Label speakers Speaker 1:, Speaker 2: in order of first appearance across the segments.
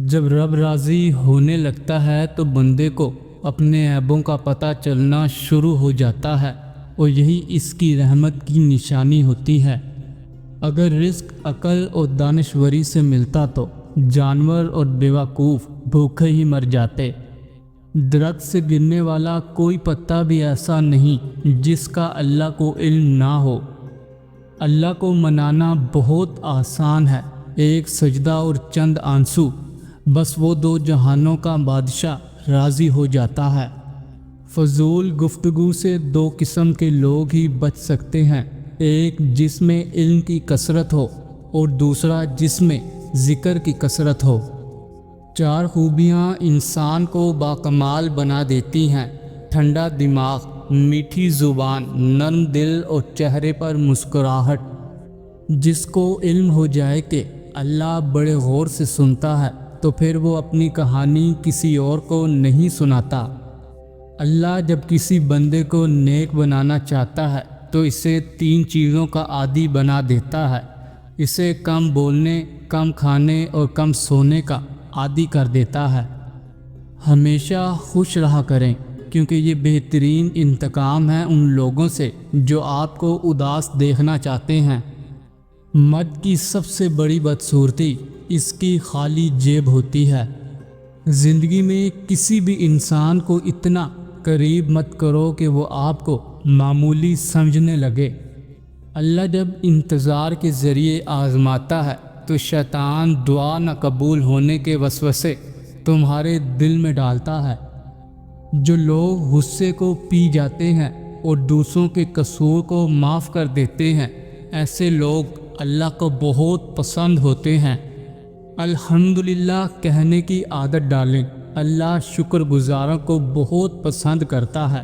Speaker 1: جب رب راضی ہونے لگتا ہے تو بندے کو اپنے عیبوں کا پتہ چلنا شروع ہو جاتا ہے اور یہی اس کی رحمت کی نشانی ہوتی ہے۔ اگر رزق عقل اور دانشوری سے ملتا تو جانور اور بیوقوف بھوکے ہی مر جاتے۔ درخت سے گرنے والا کوئی پتا بھی ایسا نہیں جس کا اللہ کو علم نہ ہو۔ اللہ کو منانا بہت آسان ہے، ایک سجدہ اور چند آنسو، بس وہ دو جہانوں کا بادشاہ راضی ہو جاتا ہے۔ فضول گفتگو سے دو قسم کے لوگ ہی بچ سکتے ہیں، ایک جس میں علم کی کثرت ہو اور دوسرا جس میں ذکر کی کثرت ہو۔ چار خوبیاں انسان کو باکمال بنا دیتی ہیں: ٹھنڈا دماغ، میٹھی زبان، نرم دل اور چہرے پر مسکراہٹ۔ جس کو علم ہو جائے کہ اللہ بڑے غور سے سنتا ہے تو پھر وہ اپنی کہانی کسی اور کو نہیں سناتا۔ اللہ جب کسی بندے کو نیک بنانا چاہتا ہے تو اسے تین چیزوں کا عادی بنا دیتا ہے۔ اسے کم بولنے، کم کھانے اور کم سونے کا عادی کر دیتا ہے۔ ہمیشہ خوش رہا کریں، کیونکہ یہ بہترین انتقام ہے ان لوگوں سے جو آپ کو اداس دیکھنا چاہتے ہیں۔ مرد کی سب سے بڑی بدصورتی اس کی خالی جیب ہوتی ہے۔ زندگی میں کسی بھی انسان کو اتنا قریب مت کرو کہ وہ آپ کو معمولی سمجھنے لگے۔ اللہ جب انتظار کے ذریعے آزماتا ہے تو شیطان دعا نہ قبول ہونے کے وسوسے تمہارے دل میں ڈالتا ہے۔ جو لوگ غصے کو پی جاتے ہیں اور دوسروں کے قصور کو معاف کر دیتے ہیں، ایسے لوگ اللہ کو بہت پسند ہوتے ہیں۔ الحمدللہ کہنے کی عادت ڈالیں، اللہ شکر گزاروں کو بہت پسند کرتا ہے۔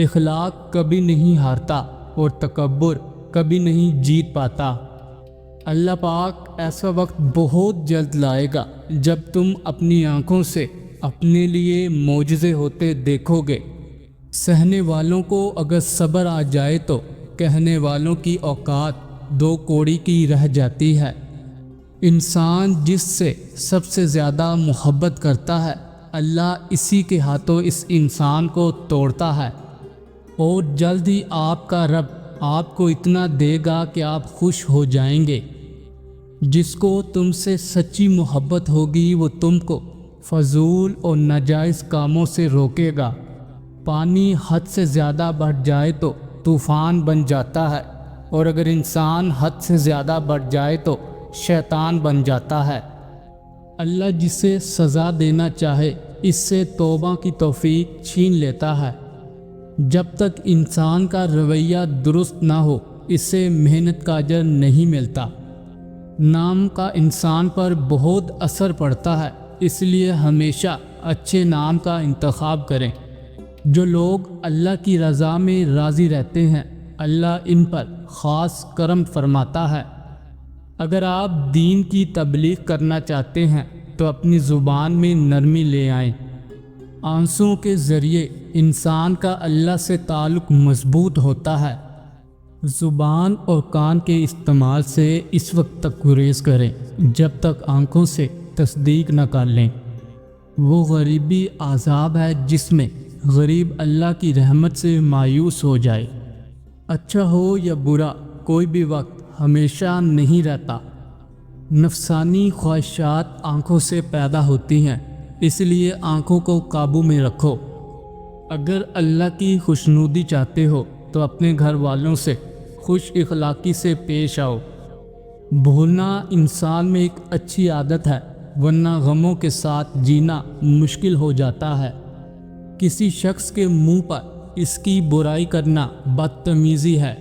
Speaker 1: اخلاق کبھی نہیں ہارتا اور تکبر کبھی نہیں جیت پاتا۔ اللہ پاک ایسا وقت بہت جلد لائے گا جب تم اپنی آنکھوں سے اپنے لیے معجزے ہوتے دیکھو گے۔ سہنے والوں کو اگر صبر آ جائے تو کہنے والوں کی اوقات دو کوڑی کی رہ جاتی ہے۔ انسان جس سے سب سے زیادہ محبت کرتا ہے، اللہ اسی کے ہاتھوں اس انسان کو توڑتا ہے، اور جلد ہی آپ کا رب آپ کو اتنا دے گا کہ آپ خوش ہو جائیں گے۔ جس کو تم سے سچی محبت ہوگی وہ تم کو فضول اور ناجائز کاموں سے روکے گا۔ پانی حد سے زیادہ بڑھ جائے تو طوفان بن جاتا ہے، اور اگر انسان حد سے زیادہ بڑھ جائے تو شیطان بن جاتا ہے۔ اللہ جسے سزا دینا چاہے اس سے توبہ کی توفیق چھین لیتا ہے۔ جب تک انسان کا رویہ درست نہ ہو اسے محنت کا اجر نہیں ملتا۔ نام کا انسان پر بہت اثر پڑتا ہے، اس لیے ہمیشہ اچھے نام کا انتخاب کریں۔ جو لوگ اللہ کی رضا میں راضی رہتے ہیں، اللہ ان پر خاص کرم فرماتا ہے۔ اگر آپ دین کی تبلیغ کرنا چاہتے ہیں تو اپنی زبان میں نرمی لے آئیں۔ آنسوؤں کے ذریعے انسان کا اللہ سے تعلق مضبوط ہوتا ہے۔ زبان اور کان کے استعمال سے اس وقت تک گریز کریں جب تک آنکھوں سے تصدیق نہ کر لیں۔ وہ غریبی عذاب ہے جس میں غریب اللہ کی رحمت سے مایوس ہو جائے۔ اچھا ہو یا برا، کوئی بھی وقت ہمیشہ نہیں رہتا۔ نفسانی خواہشات آنکھوں سے پیدا ہوتی ہیں، اس لیے آنکھوں کو قابو میں رکھو۔ اگر اللہ کی خوشنودی چاہتے ہو تو اپنے گھر والوں سے خوش اخلاقی سے پیش آؤ۔ بھولنا انسان میں ایک اچھی عادت ہے، ورنہ غموں کے ساتھ جینا مشکل ہو جاتا ہے۔ کسی شخص کے منہ پر اس کی برائی کرنا بدتمیزی ہے۔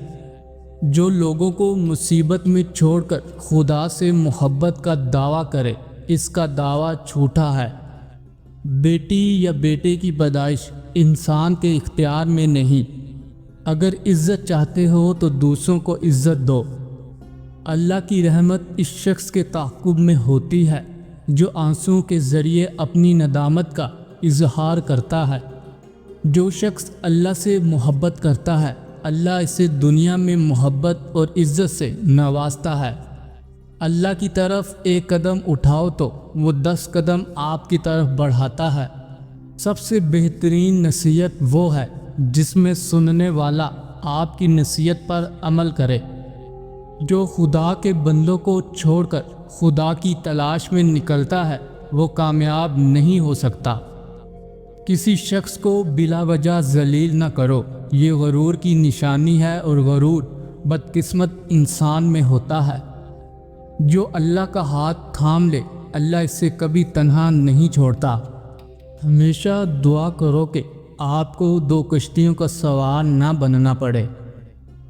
Speaker 1: جو لوگوں کو مصیبت میں چھوڑ کر خدا سے محبت کا دعویٰ کرے، اس کا دعویٰ جھوٹا ہے۔ بیٹی یا بیٹے کی پیدائش انسان کے اختیار میں نہیں۔ اگر عزت چاہتے ہو تو دوسروں کو عزت دو۔ اللہ کی رحمت اس شخص کے تعاقب میں ہوتی ہے جو آنسوؤں کے ذریعے اپنی ندامت کا اظہار کرتا ہے۔ جو شخص اللہ سے محبت کرتا ہے، اللہ اسے دنیا میں محبت اور عزت سے نوازتا ہے۔ اللہ کی طرف ایک قدم اٹھاؤ تو وہ 10 قدم آپ کی طرف بڑھاتا ہے۔ سب سے بہترین نصیحت وہ ہے جس میں سننے والا آپ کی نصیحت پر عمل کرے۔ جو خدا کے بندوں کو چھوڑ کر خدا کی تلاش میں نکلتا ہے وہ کامیاب نہیں ہو سکتا۔ کسی شخص کو بلا وجہ ذلیل نہ کرو، یہ غرور کی نشانی ہے، اور غرور بدقسمت انسان میں ہوتا ہے۔ جو اللہ کا ہاتھ تھام لے اللہ اسے کبھی تنہا نہیں چھوڑتا۔ ہمیشہ دعا کرو کہ آپ کو 2 کشتیوں کا سوار نہ بننا پڑے۔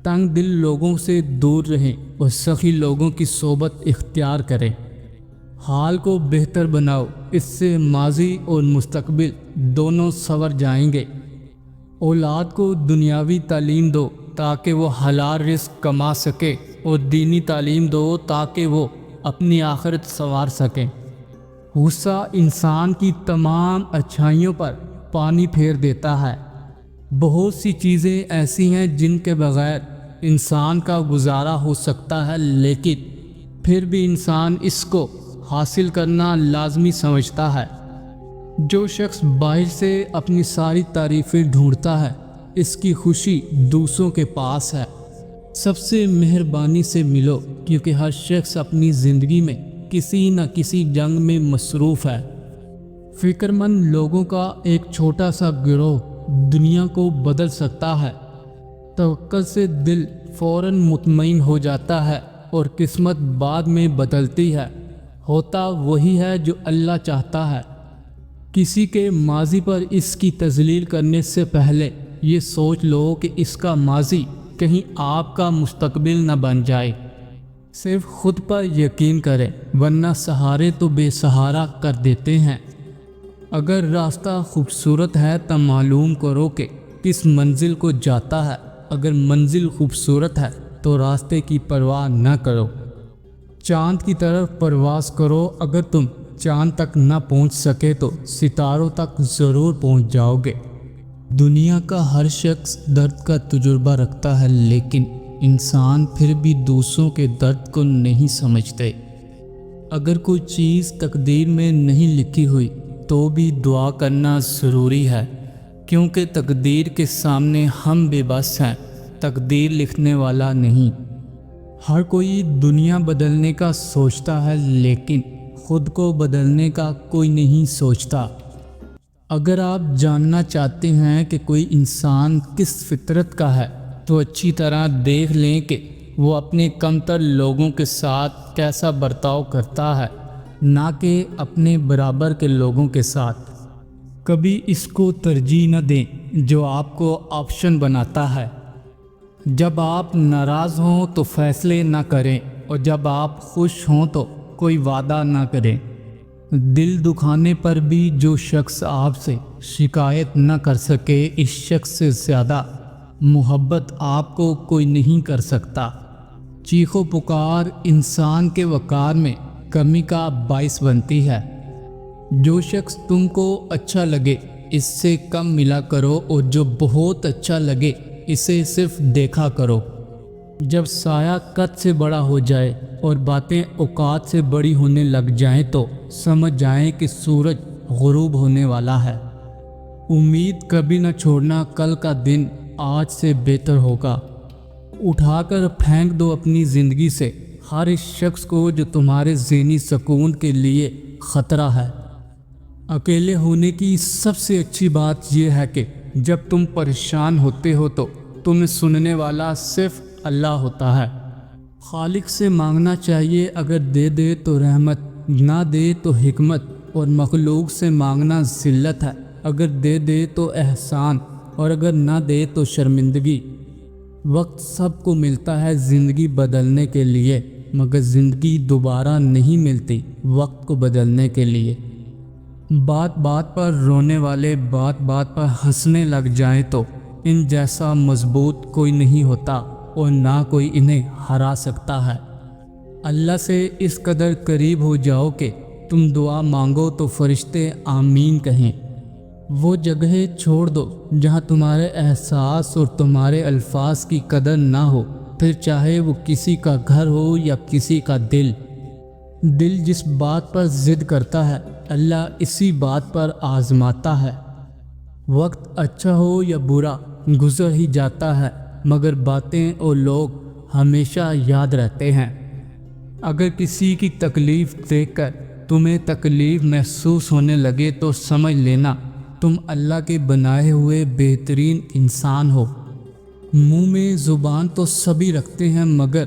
Speaker 1: تنگ دل لوگوں سے دور رہیں اور سخی لوگوں کی صحبت اختیار کریں۔ حال کو بہتر بناؤ، اس سے ماضی اور مستقبل دونوں سنور جائیں گے۔ اولاد کو دنیاوی تعلیم دو تاکہ وہ حلال رزق کما سکے، اور دینی تعلیم دو تاکہ وہ اپنی آخرت سنوار سکیں۔ غصہ انسان کی تمام اچھائیوں پر پانی پھیر دیتا ہے۔ بہت سی چیزیں ایسی ہیں جن کے بغیر انسان کا گزارا ہو سکتا ہے، لیکن پھر بھی انسان اس کو حاصل کرنا لازمی سمجھتا ہے۔ جو شخص باہر سے اپنی ساری تعریفیں ڈھونڈتا ہے اس کی خوشی دوسروں کے پاس ہے۔ سب سے مہربانی سے ملو، کیونکہ ہر شخص اپنی زندگی میں کسی نہ کسی جنگ میں مصروف ہے۔ فکر مند لوگوں کا ایک چھوٹا سا گروہ دنیا کو بدل سکتا ہے۔ توکل سے دل فوراً مطمئن ہو جاتا ہے اور قسمت بعد میں بدلتی ہے۔ ہوتا وہی ہے جو اللہ چاہتا ہے۔ کسی کے ماضی پر اس کی تذلیل کرنے سے پہلے یہ سوچ لو کہ اس کا ماضی کہیں آپ کا مستقبل نہ بن جائے۔ صرف خود پر یقین کریں، ورنہ سہارے تو بے سہارا کر دیتے ہیں۔ اگر راستہ خوبصورت ہے تو معلوم کرو کہ کس منزل کو جاتا ہے۔ اگر منزل خوبصورت ہے تو راستے کی پرواہ نہ کرو۔ چاند کی طرف پرواز کرو، اگر تم چاند تک نہ پہنچ سکے تو ستاروں تک ضرور پہنچ جاؤ گے۔ دنیا کا ہر شخص درد کا تجربہ رکھتا ہے، لیکن انسان پھر بھی دوسروں کے درد کو نہیں سمجھتے۔ اگر کوئی چیز تقدیر میں نہیں لکھی ہوئی تو بھی دعا کرنا ضروری ہے، کیونکہ تقدیر کے سامنے ہم بے بس ہیں، تقدیر لکھنے والا نہیں۔ ہر کوئی دنیا بدلنے کا سوچتا ہے، لیکن خود کو بدلنے کا کوئی نہیں سوچتا۔ اگر آپ جاننا چاہتے ہیں کہ کوئی انسان کس فطرت کا ہے تو اچھی طرح دیکھ لیں کہ وہ اپنے کمتر لوگوں کے ساتھ کیسا برتاؤ کرتا ہے، نہ کہ اپنے برابر کے لوگوں کے ساتھ۔ کبھی اس کو ترجیح نہ دیں جو آپ کو آپشن بناتا ہے۔ جب آپ ناراض ہوں تو فیصلے نہ کریں، اور جب آپ خوش ہوں تو کوئی وعدہ نہ کریں۔ دل دکھانے پر بھی جو شخص آپ سے شکایت نہ کر سکے، اس شخص سے زیادہ محبت آپ کو کوئی نہیں کر سکتا۔ چیخ و پکار انسان کے وقار میں کمی کا باعث بنتی ہے۔ جو شخص تم کو اچھا لگے اس سے کم ملا کرو، اور جو بہت اچھا لگے اسے صرف دیکھا کرو۔ جب سایہ قد سے بڑا ہو جائے اور باتیں اوقات سے بڑی ہونے لگ جائیں تو سمجھ جائیں کہ سورج غروب ہونے والا ہے۔ امید کبھی نہ چھوڑنا، کل کا دن آج سے بہتر ہوگا۔ اٹھا کر پھینک دو اپنی زندگی سے ہر اس شخص کو جو تمہارے ذہنی سکون کے لیے خطرہ ہے۔ اکیلے ہونے کی سب سے اچھی بات یہ ہے کہ جب تم پریشان ہوتے ہو تو تمہیں سننے والا صرف اللہ ہوتا ہے۔ خالق سے مانگنا چاہیے، اگر دے دے تو رحمت، نہ دے تو حکمت، اور مخلوق سے مانگنا ذلت ہے، اگر دے دے تو احسان، اور اگر نہ دے تو شرمندگی۔ وقت سب کو ملتا ہے زندگی بدلنے کے لیے، مگر زندگی دوبارہ نہیں ملتی وقت کو بدلنے کے لیے۔ بات بات پر رونے والے بات بات پر ہنسنے لگ جائیں تو ان جیسا مضبوط کوئی نہیں ہوتا، اور نہ کوئی انہیں ہرا سکتا ہے۔ اللہ سے اس قدر قریب ہو جاؤ کہ تم دعا مانگو تو فرشتے آمین کہیں۔ وہ جگہیں چھوڑ دو جہاں تمہارے احساس اور تمہارے الفاظ کی قدر نہ ہو، پھر چاہے وہ کسی کا گھر ہو یا کسی کا دل۔ دل جس بات پر ضد کرتا ہے اللہ اسی بات پر آزماتا ہے۔ وقت اچھا ہو یا برا گزر ہی جاتا ہے، مگر باتیں اور لوگ ہمیشہ یاد رہتے ہیں۔ اگر کسی کی تکلیف دیکھ کر تمہیں تکلیف محسوس ہونے لگے تو سمجھ لینا تم اللہ کے بنائے ہوئے بہترین انسان ہو۔ منہ میں زبان تو سبھی رکھتے ہیں، مگر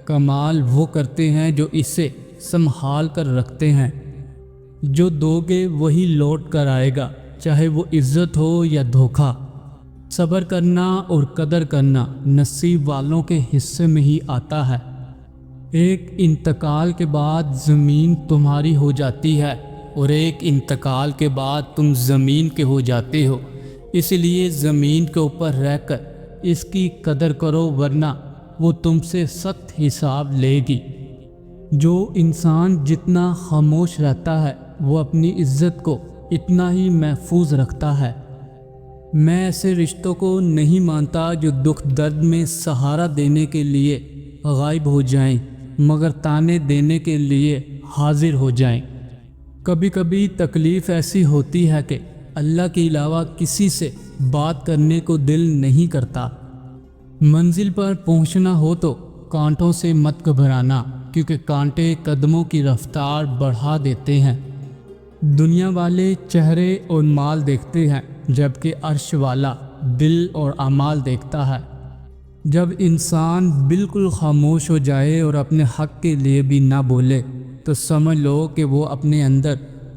Speaker 1: کمال وہ کرتے ہیں جو اسے سنبھال کر رکھتے ہیں۔ جو دو گے وہی لوٹ کر آئے گا، چاہے وہ عزت ہو یا دھوکہ۔ صبر کرنا اور قدر کرنا نصیب والوں کے حصے میں ہی آتا ہے۔ ایک انتقال کے بعد زمین تمہاری ہو جاتی ہے اور ایک انتقال کے بعد تم زمین کے ہو جاتے ہو، اس لیے زمین کے اوپر رہ کر اس کی قدر کرو، ورنہ وہ تم سے سخت حساب لے گی۔ جو انسان جتنا خاموش رہتا ہے وہ اپنی عزت کو اتنا ہی محفوظ رکھتا ہے۔ میں ایسے رشتوں کو نہیں مانتا جو دکھ درد میں سہارا دینے کے لیے غائب ہو جائیں مگر تانے دینے کے لیے حاضر ہو جائیں۔ کبھی کبھی تکلیف ایسی ہوتی ہے کہ اللہ کے علاوہ کسی سے بات کرنے کو دل نہیں کرتا۔ منزل پر پہنچنا ہو تو کانٹوں سے مت گھبرانا، کیونکہ کانٹے قدموں کی رفتار بڑھا دیتے ہیں۔ دنیا والے چہرے اور مال دیکھتے ہیں، جبکہ عرش والا دل اور اعمال دیکھتا ہے۔ جب انسان بالکل خاموش ہو جائے اور اپنے حق کے لیے بھی نہ بولے تو سمجھ لو کہ وہ اپنے اندر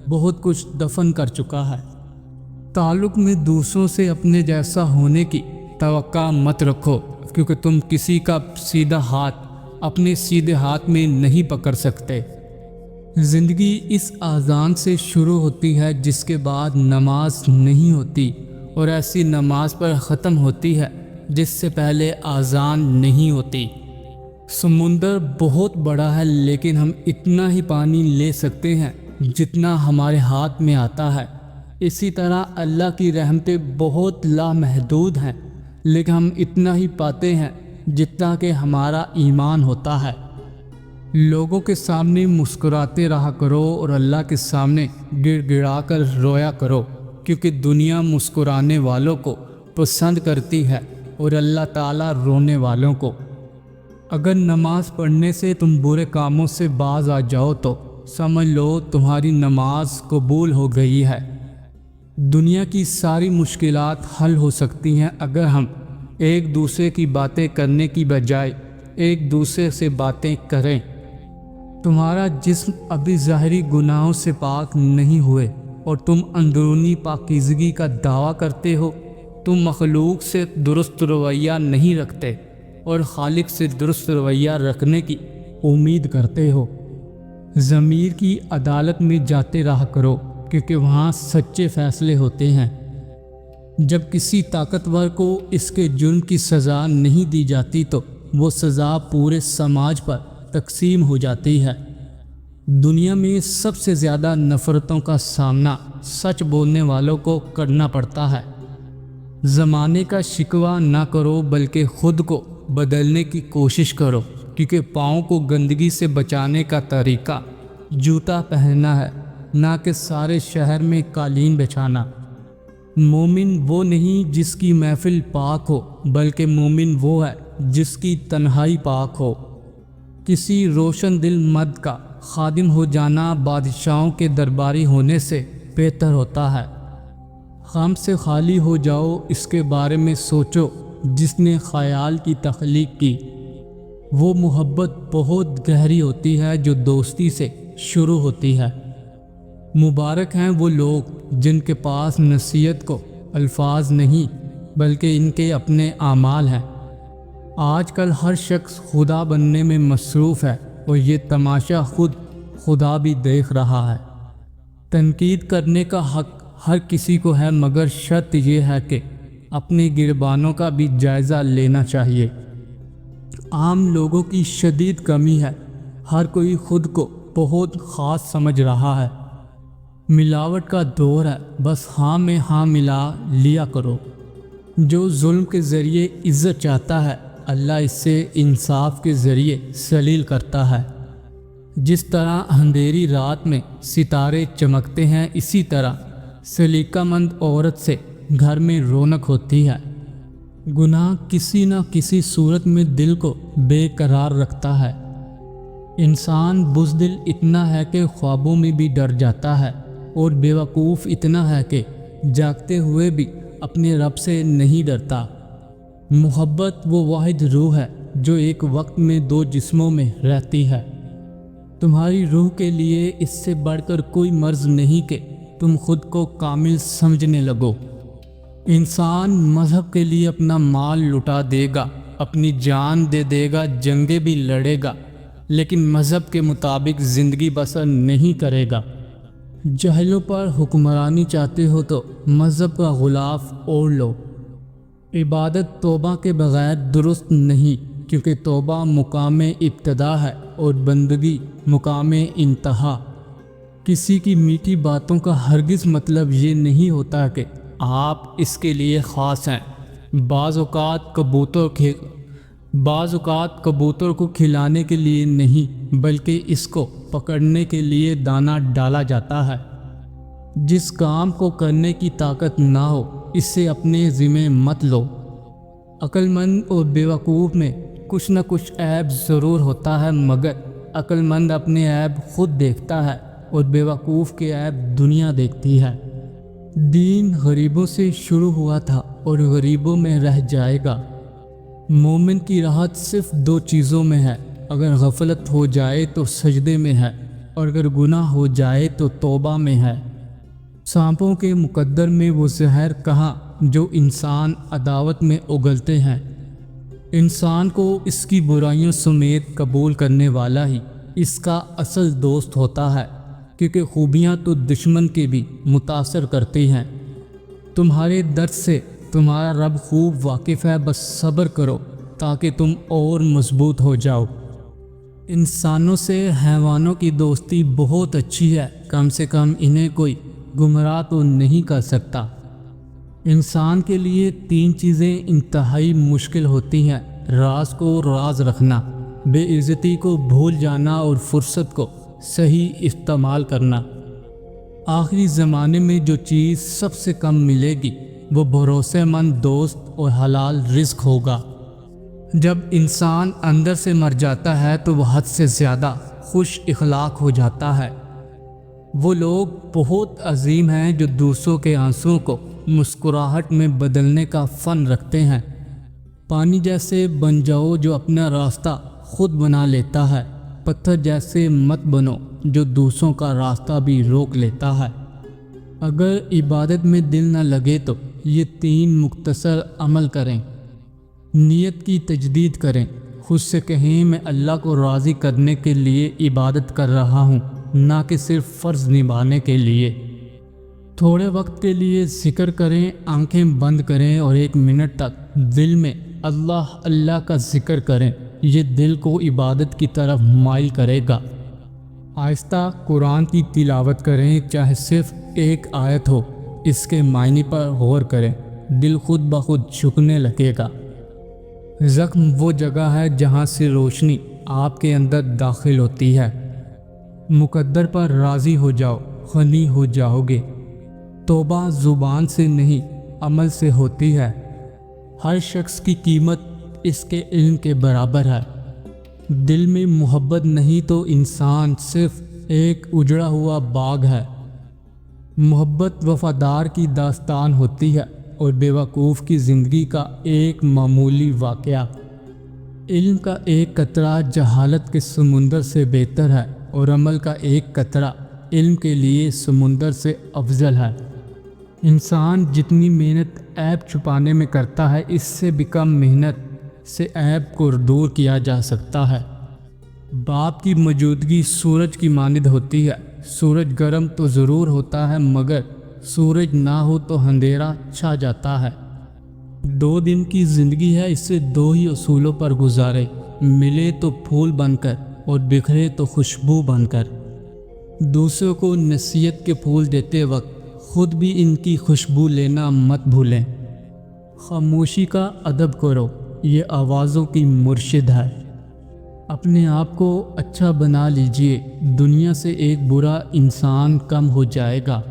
Speaker 1: بہت کچھ دفن کر چکا ہے۔ تعلق میں دوسروں سے اپنے جیسا ہونے کی توقع مت رکھو، کیونکہ تم کسی کا سیدھا ہاتھ اپنے سیدھے ہاتھ میں نہیں پکڑ سکتے۔ زندگی اس اذان سے شروع ہوتی ہے جس کے بعد نماز نہیں ہوتی، اور ایسی نماز پر ختم ہوتی ہے جس سے پہلے اذان نہیں ہوتی۔ سمندر بہت بڑا ہے، لیکن ہم اتنا ہی پانی لے سکتے ہیں جتنا ہمارے ہاتھ میں آتا ہے۔ اسی طرح اللہ کی رحمتیں بہت لامحدود ہیں، لیکن ہم اتنا ہی پاتے ہیں جتنا کہ ہمارا ایمان ہوتا ہے۔ لوگوں کے سامنے مسکراتے رہا کرو اور اللہ کے سامنے گڑ گڑا کر رویا کرو، کیونکہ دنیا مسکرانے والوں کو پسند کرتی ہے اور اللہ تعالیٰ رونے والوں کو۔ اگر نماز پڑھنے سے تم برے کاموں سے باز آ جاؤ تو سمجھ لو تمہاری نماز قبول ہو گئی ہے۔ دنیا کی ساری مشکلات حل ہو سکتی ہیں اگر ہم ایک دوسرے کی باتیں کرنے کی بجائے ایک دوسرے سے باتیں کریں۔ تمہارا جسم ابھی ظاہری گناہوں سے پاک نہیں ہوئے اور تم اندرونی پاکیزگی کا دعویٰ کرتے ہو۔ تم مخلوق سے درست رویہ نہیں رکھتے اور خالق سے درست رویہ رکھنے کی امید کرتے ہو۔ ضمیر کی عدالت میں جاتے رہا کرو، کیونکہ وہاں سچے فیصلے ہوتے ہیں۔ جب کسی طاقتور کو اس کے جرم کی سزا نہیں دی جاتی تو وہ سزا پورے سماج پر تقسیم ہو جاتی ہے۔ دنیا میں سب سے زیادہ نفرتوں کا سامنا سچ بولنے والوں کو کرنا پڑتا ہے۔ زمانے کا شکوہ نہ کرو، بلکہ خود کو بدلنے کی کوشش کرو، کیونکہ پاؤں کو گندگی سے بچانے کا طریقہ جوتا پہننا ہے، نہ کہ سارے شہر میں قالین بچھانا۔ مومن وہ نہیں جس کی محفل پاک ہو، بلکہ مومن وہ ہے جس کی تنہائی پاک ہو۔ کسی روشن دل مرد کا خادم ہو جانا بادشاہوں کے درباری ہونے سے بہتر ہوتا ہے۔ غم سے خالی ہو جاؤ، اس کے بارے میں سوچو جس نے خیال کی تخلیق کی۔ وہ محبت بہت گہری ہوتی ہے جو دوستی سے شروع ہوتی ہے۔ مبارک ہیں وہ لوگ جن کے پاس نصیحت کو الفاظ نہیں بلکہ ان کے اپنے اعمال ہیں۔ آج کل ہر شخص خدا بننے میں مصروف ہے اور یہ تماشا خود خدا بھی دیکھ رہا ہے۔ تنقید کرنے کا حق ہر کسی کو ہے، مگر شرط یہ ہے کہ اپنے گربانوں کا بھی جائزہ لینا چاہیے۔ عام لوگوں کی شدید کمی ہے، ہر کوئی خود کو بہت خاص سمجھ رہا ہے۔ ملاوٹ کا دور ہے، بس ہاں میں ہاں ملا لیا کرو۔ جو ظلم کے ذریعے عزت چاہتا ہے اللہ اس سے انصاف کے ذریعے ذلیل کرتا ہے۔ جس طرح اندھیری رات میں ستارے چمکتے ہیں، اسی طرح سلیقہ مند عورت سے گھر میں رونق ہوتی ہے۔ گناہ کسی نہ کسی صورت میں دل کو بے قرار رکھتا ہے۔ انسان بزدل اتنا ہے کہ خوابوں میں بھی ڈر جاتا ہے، اور بیوقوف اتنا ہے کہ جاگتے ہوئے بھی اپنے رب سے نہیں ڈرتا۔ محبت وہ واحد روح ہے جو ایک وقت میں دو جسموں میں رہتی ہے۔ تمہاری روح کے لیے اس سے بڑھ کر کوئی مرض نہیں کہ تم خود کو کامل سمجھنے لگو۔ انسان مذہب کے لیے اپنا مال لٹا دے گا، اپنی جان دے دے گا، جنگیں بھی لڑے گا، لیکن مذہب کے مطابق زندگی بسر نہیں کرے گا۔ جاہلوں پر حکمرانی چاہتے ہو تو مذہب کا غلاف اوڑھ لو۔ عبادت توبہ کے بغیر درست نہیں، کیونکہ توبہ مقام ابتدا ہے اور بندگی مقام انتہا۔ کسی کی میٹھی باتوں کا ہرگز مطلب یہ نہیں ہوتا کہ آپ اس کے لیے خاص ہیں۔ بعض اوقات کبوتر کو کھلانے کے لیے نہیں، بلکہ اس کو پکڑنے کے لیے دانہ ڈالا جاتا ہے۔ جس کام کو کرنے کی طاقت نہ ہو، اس سے اپنے ذمہ مت لو۔ عقل مند اور بیوقوف میں کچھ نہ کچھ عیب ضرور ہوتا ہے، مگر عقل مند اپنے عیب خود دیکھتا ہے اور بیوقوف کے عیب دنیا دیکھتی ہے۔ دین غریبوں سے شروع ہوا تھا اور غریبوں میں رہ جائے گا۔ مومن کی راحت صرف دو چیزوں میں ہے، اگر غفلت ہو جائے تو سجدے میں ہے، اور اگر گناہ ہو جائے تو توبہ میں ہے۔ سانپوں کے مقدر میں وہ زہر کہاں جو انسان عداوت میں اگلتے ہیں۔ انسان کو اس کی برائیوں سمیت قبول کرنے والا ہی اس کا اصل دوست ہوتا ہے، کیونکہ خوبیاں تو دشمن کے بھی متاثر کرتی ہیں۔ تمہارے درد سے تمہارا رب خوب واقف ہے، بس صبر کرو تاکہ تم اور مضبوط ہو جاؤ۔ انسانوں سے حیوانوں کی دوستی بہت اچھی ہے، کم سے کم انہیں کوئی گمراہ تو نہیں کر سکتا۔ انسان کے لیے تین چیزیں انتہائی مشکل ہوتی ہیں: راز کو راز رکھنا، بے عزتی کو بھول جانا، اور فرصت کو صحیح استعمال کرنا۔ آخری زمانے میں جو چیز سب سے کم ملے گی وہ بھروسے مند دوست اور حلال رزق ہوگا۔ جب انسان اندر سے مر جاتا ہے تو وہ حد سے زیادہ خوش اخلاق ہو جاتا ہے۔ وہ لوگ بہت عظیم ہیں جو دوسروں کے آنسوؤں کو مسکراہٹ میں بدلنے کا فن رکھتے ہیں۔ پانی جیسے بن جاؤ جو اپنا راستہ خود بنا لیتا ہے، پتھر جیسے مت بنو جو دوسروں کا راستہ بھی روک لیتا ہے۔ اگر عبادت میں دل نہ لگے تو یہ تین مختصر عمل کریں۔ نیت کی تجدید کریں، خود سے کہیں میں اللہ کو راضی کرنے کے لیے عبادت کر رہا ہوں، نہ کہ صرف فرض نبھانے کے لیے۔ تھوڑے وقت کے لیے ذکر کریں، آنکھیں بند کریں اور 1 منٹ تک دل میں اللہ اللہ کا ذکر کریں، یہ دل کو عبادت کی طرف مائل کرے گا۔ آہستہ قرآن کی تلاوت کریں، چاہے صرف 1 آیت ہو، اس کے معنی پر غور کریں، دل خود بخود جھکنے لگے گا۔ زخم وہ جگہ ہے جہاں سے روشنی آپ کے اندر داخل ہوتی ہے۔ مقدر پر راضی ہو جاؤ، غنی ہو جاؤ گے۔ توبہ زبان سے نہیں، عمل سے ہوتی ہے۔ ہر شخص کی قیمت اس کے علم کے برابر ہے۔ دل میں محبت نہیں تو انسان صرف ایک اجڑا ہوا باغ ہے۔ محبت وفادار کی داستان ہوتی ہے اور بیوقوف کی زندگی کا ایک معمولی واقعہ۔ علم کا ایک قطرہ جہالت کے سمندر سے بہتر ہے، اور عمل کا ایک قطرہ علم کے لیے سمندر سے افضل ہے۔ انسان جتنی محنت عیب چھپانے میں کرتا ہے، اس سے بھی کم محنت سے عیب کو دور کیا جا سکتا ہے۔ باپ کی موجودگی سورج کی مانند ہوتی ہے۔ سورج گرم تو ضرور ہوتا ہے، مگر سورج نہ ہو تو اندھیرا چھا جاتا ہے۔ 2 دن کی زندگی ہے، اسے 2 ہی اصولوں پر گزارے: ملے تو پھول بن کر اور بکھرے تو خوشبو بن کر۔ دوسروں کو نصیحت کے پھول دیتے وقت خود بھی ان کی خوشبو لینا مت بھولیں۔ خاموشی کا ادب کرو، یہ آوازوں کی مرشد ہے۔ اپنے آپ کو اچھا بنا لیجئے، دنیا سے ایک برا انسان کم ہو جائے گا۔